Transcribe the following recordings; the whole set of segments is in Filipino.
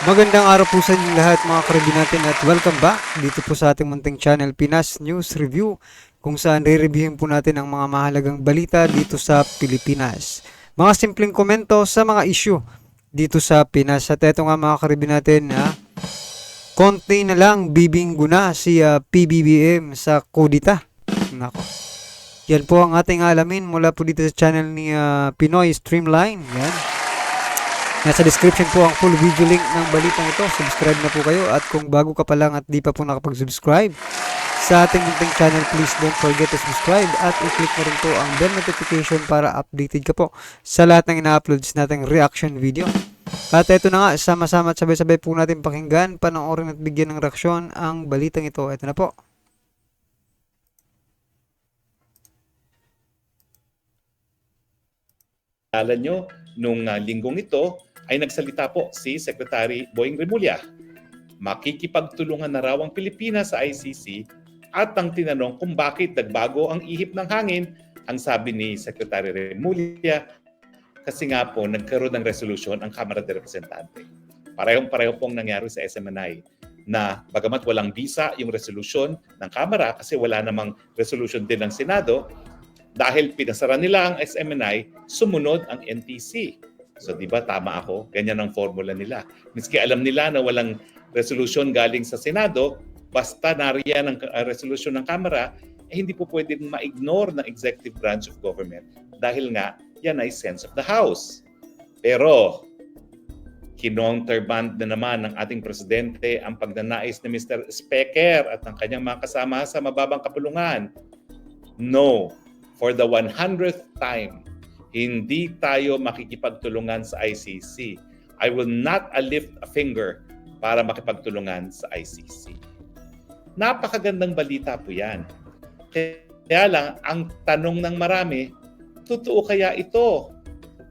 Magandang araw po sa inyong lahat mga karibin natin at welcome back dito po sa ating munting channel Pinas News Review kung saan re-reviewin po natin ang mga mahalagang balita dito sa Pilipinas. Mga simpleng komento sa mga issue dito sa Pinas at eto nga mga karibin natin konti na lang bibinggo na si PBBM sa kudita. Nako. Yan po ang ating alamin mula po dito sa channel ni Pinoy Streamline. Yan. Nasa description po ang full video link ng balitang ito. Subscribe na po kayo at kung bago ka pa lang at di pa po nakapag-subscribe sa ating munting channel, please don't forget to subscribe at i-click mo rin po ang bell notification para updated ka po sa lahat ng ina-uploads nating reaction video. At ito na nga, sama-sama at sabay-sabay po natin pakinggan, panoorin at bigyan ng reaksyon ang balitang ito. Ito na po. Alam nyo, nung linggong ito ay nagsalita po si Secretary Boying Remulla. Makikipagtulungan na raw ang Pilipinas sa ICC at ang tinanong kung bakit nagbago ang ihip ng hangin, ang sabi ni Secretary Remulla, kasi nga po nagkaroon ng resolution ang Kamara de Representante. Parehong-pareho pong nangyari sa SMNI na bagamat walang visa yung resolution ng Kamara kasi wala namang resolution din ng Senado, dahil pinasara nila ang SMNI, sumunod ang NTC. So di ba tama ako? Ganyan ang formula nila. Miski alam nila na walang resolution galing sa Senado, basta nariyan ang resolution ng Kamara, hindi po pwedeng ma-ignore ng executive branch of government dahil nga yan ay sense of the House. Pero kinounterband na naman ng ating presidente ang pagnanais ni Mr. Specker at ng kanyang mga kasama sa mababang kapulungan. No, for the 100th time, hindi tayo makikipagtulungan sa ICC. I will not lift a finger para makipagtulungan sa ICC. Napakagandang balita po yan. Kaya lang, ang tanong ng marami, totoo kaya ito?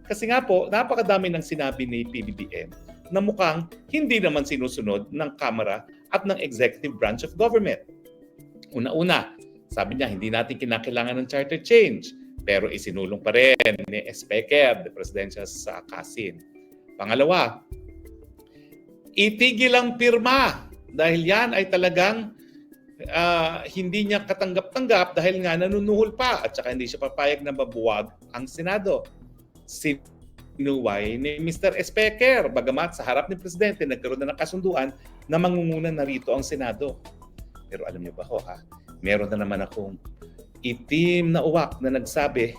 Kasi nga po, napakadami ng sinabi ni PBBM na mukhang hindi naman sinusunod ng Kamara at ng Executive Branch of Government. Una-una, sabi niya, hindi natin kinakailangan ng charter change, pero isinulong pa rin ni Specker, the presidential sa Kasin. Pangalawa, itigil ang pirma dahil yan ay talagang hindi niya katanggap-tanggap dahil nga nanunuhol pa at saka hindi siya papayag na mabuwag ang Senado. Sinuway ni Mr. Specker, bagamat sa harap ni Presidente nagkaroon na ng kasunduan na mangunguna na rito ang Senado. Pero alam niyo ba ho meron na naman akong itim na uwak na nagsabi,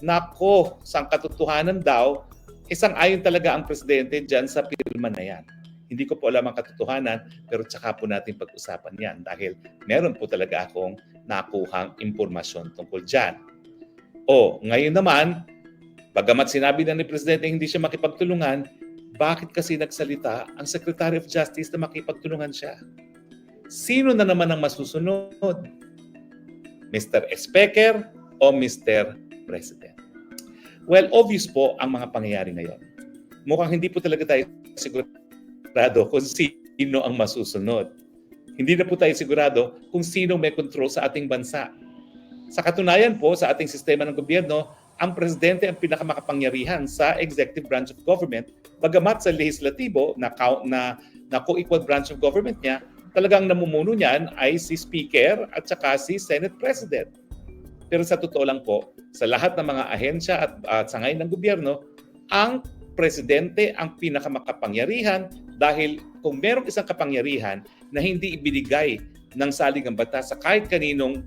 nako, sang katotohanan daw, isang ayon talaga ang presidente dyan sa pirma na yan. Hindi ko po alam ang katotohanan, pero tsaka po natin pag-usapan yan dahil meron po talaga akong nakuhang impormasyon tungkol dyan. Ngayon naman, bagamat sinabi na ni presidente hindi siya makipagtulungan, bakit kasi nagsalita ang Secretary of Justice na makipagtulungan siya? Sino na naman ang masusunod? Mr. Specker o Mr. President? Well, obvious po ang mga pangyayari ngayon. Mukhang hindi po talaga tayo sigurado kung sino ang masusunod. Hindi na po tayo sigurado kung sino may control sa ating bansa. Sa katunayan po, sa ating sistema ng gobyerno, ang presidente ang pinakamakapangyarihan sa executive branch of government, bagamat sa legislatibo na co-equal branch of government niya, talagang namumuno niyan ay si Speaker at saka si Senate President. Pero sa totoo lang po, sa lahat ng mga ahensya at sangay ng gobyerno, ang presidente ang pinakamakapangyarihan dahil kung merong isang kapangyarihan na hindi ibinigay ng saligang batas sa kahit kaninong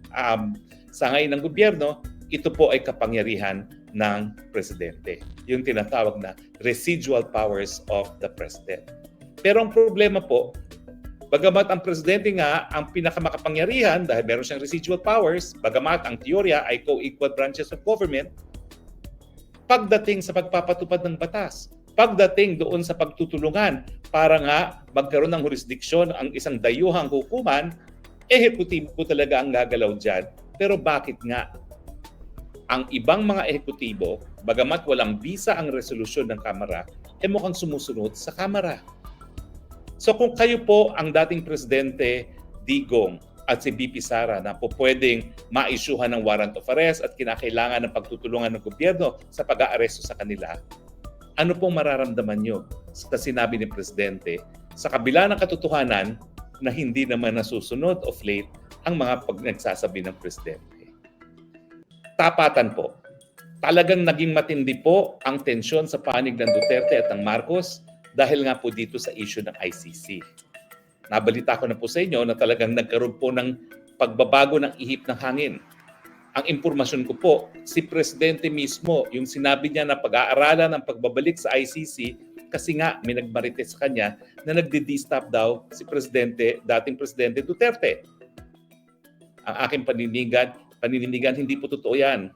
sangay ng gobyerno, ito po ay kapangyarihan ng presidente. Yung tinatawag na residual powers of the president. Pero ang problema po, bagamat ang presidente nga ang pinakamakapangyarihan dahil meron siyang residual powers, bagamat ang teorya ay co-equal branches of government, pagdating sa pagpapatupad ng batas, pagdating doon sa pagtutulungan para nga magkaroon ng jurisdiksyon ang isang dayuhang hukuman, ehekutibo talaga ang gagalaw dyan. Pero bakit nga? Ang ibang mga ehekutibo, bagamat walang bisa ang resolusyon ng Kamara, mukhang sumusunod sa Kamara. So kung kayo po ang dating presidente Digong at si BP Sara na po pwedeng ma-issuehan ng warrant of arrest at kinakailangan ng pagtutulungan ng gobyerno sa pag-aaresto sa kanila, ano pong mararamdaman nyo sa sinabi ni Presidente Sa kabila ng katotohanan na hindi naman nasusunod of late ang mga nagsasabi ng presidente. Tapatan po. Talagang naging matindi po ang tensyon sa panig ng Duterte at ng Marcos dahil nga po dito sa issue ng ICC. Nabalita ko na po sa inyo na talagang nagkaroon po ng pagbabago ng ihip ng hangin. Ang impormasyon ko po, si Presidente mismo, yung sinabi niya na pag-aaralan ng pagbabalik sa ICC kasi nga may nagmarites sa kanya na nagdi-destop daw si dating Presidente Duterte. Ang aking panindigan, hindi po totoo yan.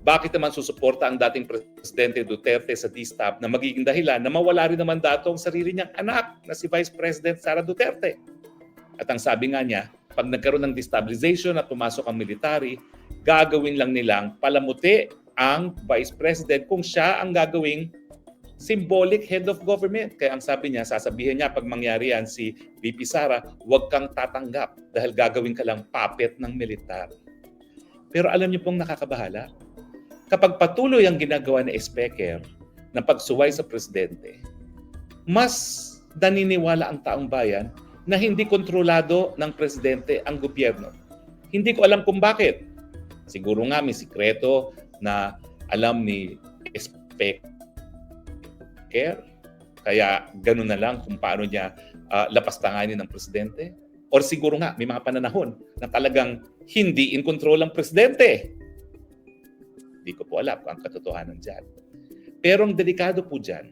Bakit naman susuporta ang dating Presidente Duterte sa destop na magiging dahilan na mawala rin naman dato ang sarili niyang anak na si Vice President Sara Duterte? At ang sabi nga niya, pag nagkaroon ng destabilization at pumasok ang military, gagawin lang nilang palamuti ang Vice President kung siya ang gagawing symbolic head of government. Kaya ang sabi niya, sasabihin niya pag mangyari yan si VP Sara, huwag kang tatanggap dahil gagawin ka lang puppet ng militar. Pero alam niyo pong nakakabahala? Kapag patuloy ang ginagawa ni Speaker na pagsuway sa presidente, mas naniniwala ang taong bayan na hindi kontrolado ng presidente ang gobyerno. Hindi ko alam kung bakit. Siguro nga may sikreto na alam ni Speaker, kaya ganun na lang kung paano niya lapastanganin ng presidente. Or siguro nga may mga pananahon na talagang hindi in control ang presidente. Hindi ko po alam ang katotohanan dyan. Pero ang delikado po dyan,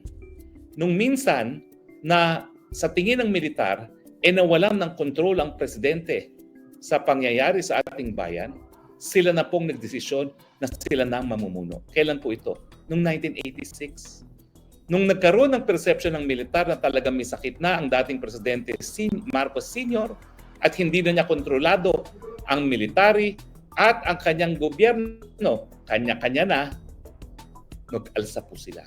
nung minsan na sa tingin ng militar, nawalan ng kontrol ang presidente sa pangyayari sa ating bayan, sila na pong nagdesisyon na sila na ang mamumuno. Kailan po ito? Noong 1986. Nung nagkaroon ng perception ng militar na talagang may sakit na ang dating presidente Marcos Sr. at hindi na niya kontrolado ang military at ang kanyang gobyerno, kanya-kanya na, nag-alsa po sila.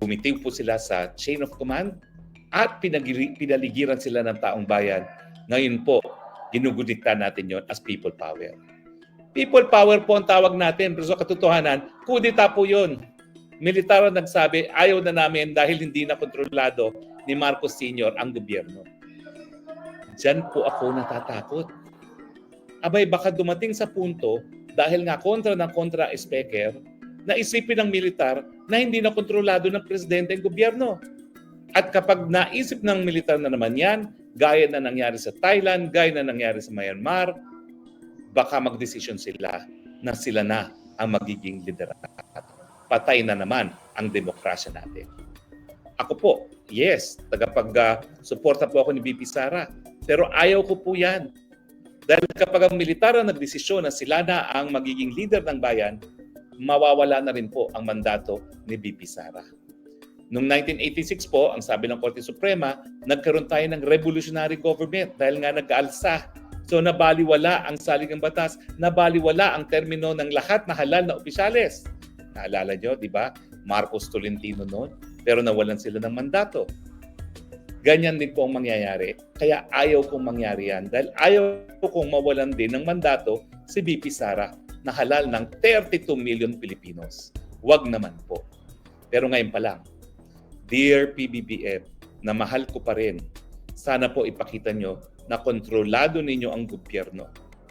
Bumitiw po sila sa chain of command at pinaligiran sila ng taong bayan. Ngayon po, ginugudikta natin yon as people power. People power po ang tawag natin, pero sa katotohanan, kudita po yun. Militar ang nagsabi, ayaw na namin dahil hindi na kontrolado ni Marcos Sr. ang gobyerno. Diyan po ako natatakot. Abay, baka dumating sa punto, dahil nga kontra Speaker, na isipin ng militar na hindi na kontrolado ng presidente ang gobyerno. At kapag naisip ng militar na naman yan, gaya na nangyari sa Thailand, gaya na nangyari sa Myanmar, baka magdesisyon sila na sila na ang magiging liderato. Patay na naman ang demokrasya natin. Ako po, yes, tagapag-suporta po ako ni VP Sara. Pero ayaw ko po yan. Dahil kapag ang militar ang nagdesisyon na sila na ang magiging leader ng bayan, mawawala na rin po ang mandato ni VP Sara. Noong 1986 po, ang sabi ng Korte Suprema, nagkaroon tayo ng revolutionary government dahil nga nag-aalsa. So nabaliwala ang saligang batas, nabaliwala ang termino ng lahat na halal na opisyales. Naalala nyo, di ba? Marcos Tolentino noon, pero nawalan sila ng mandato. Ganyan din po ang mangyayari. Kaya ayaw kong mangyari yan dahil ayaw kong mawalan din ng mandato si VP Sara na halal ng 32 million Pilipinos. Huwag naman po. Pero ngayon pa lang, Dear PBBM, na mahal ko pa rin, sana po ipakita nyo na kontrolado ninyo ang gobyerno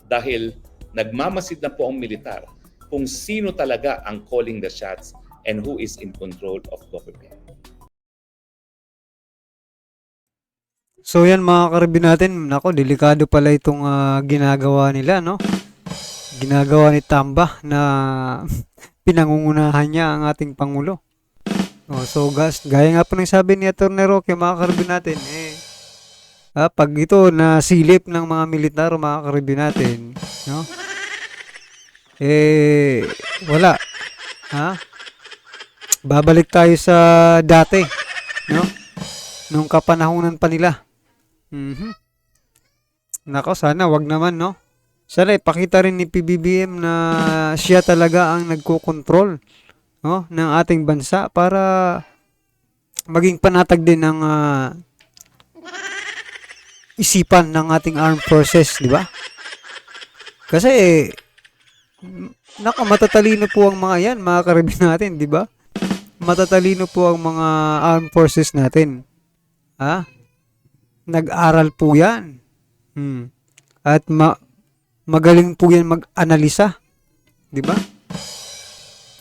dahil nagmamasid na po ang militar kung sino talaga ang calling the shots and who is in control of government. So yan mga karibin natin, nako, delikado pala itong ginagawa nila, no? Ginagawa ni Tamba na pinangungunahan niya ang ating Pangulo. Oh, so gaya nga po ng sabi ni Atty. Roque, mga karibin natin, pag ito na silip ng mga militar, mga karibin natin, no? Wala. Babalik tayo sa dati, no? Nung kapanahunan pa nila. Nako, sana wag naman, no? Sana ipakita rin ni PBBM na siya talaga ang nagko-control, no, ng ating bansa para maging panatag din ng isipan ng ating armed forces, di ba? Kasi matatalino po ang mga yan, mga karibin natin, di ba? Matatalino po ang mga armed forces natin. nag-aral po yan. At magaling po yan mag-analisa. Di ba?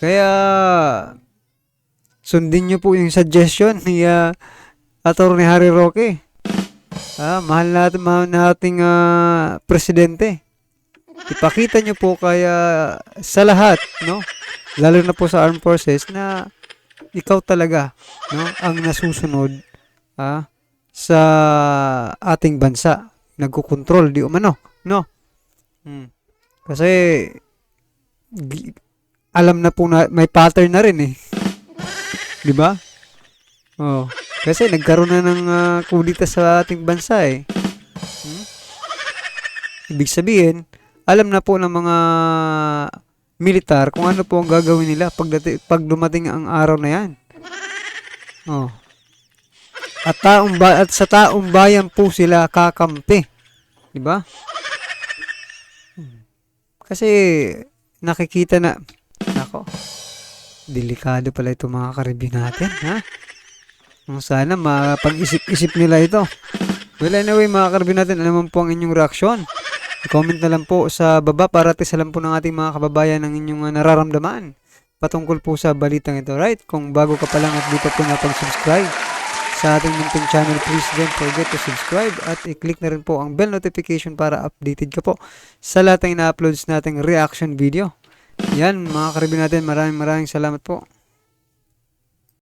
Kaya, sundin nyo po yung suggestion ni Atty. Harry Roque. Mahal nating presidente. Ipakita nyo po kaya sa lahat, no? Lalo na po sa armed forces na ikaw talaga, no, ang nasusunod sa ating bansa. Nagkukontrol, di umano, no? Kasi alam na po na may pattern na rin eh. Di ba? Oh, kasi nagkaroon na ng kudita sa ating bansa eh. Ibig sabihin, alam na po ng mga militar kung ano po ang gagawin nila pag dumating ang araw na yan. Oh. At sa taong bayan po sila kakampi. Di ba? Kasi nakikita na, nako, delikado pala ito mga karibin natin, ha? Sana mapag-isip-isip nila ito. Well, anyway, mga karibin natin, alam mo po ang inyong reaksyon. I-comment na lang po sa baba para alam po ng ating mga kababayan ang inyong nararamdaman patungkol po sa balitang ito, right? Kung bago ka pa lang at di pa po napag-subscribe sa ating munting channel, please don't forget to subscribe at i-click na rin po ang bell notification para updated ka po sa lahat ng ina-uploads nating reaction video. Yan, mga karibin natin, maraming salamat po.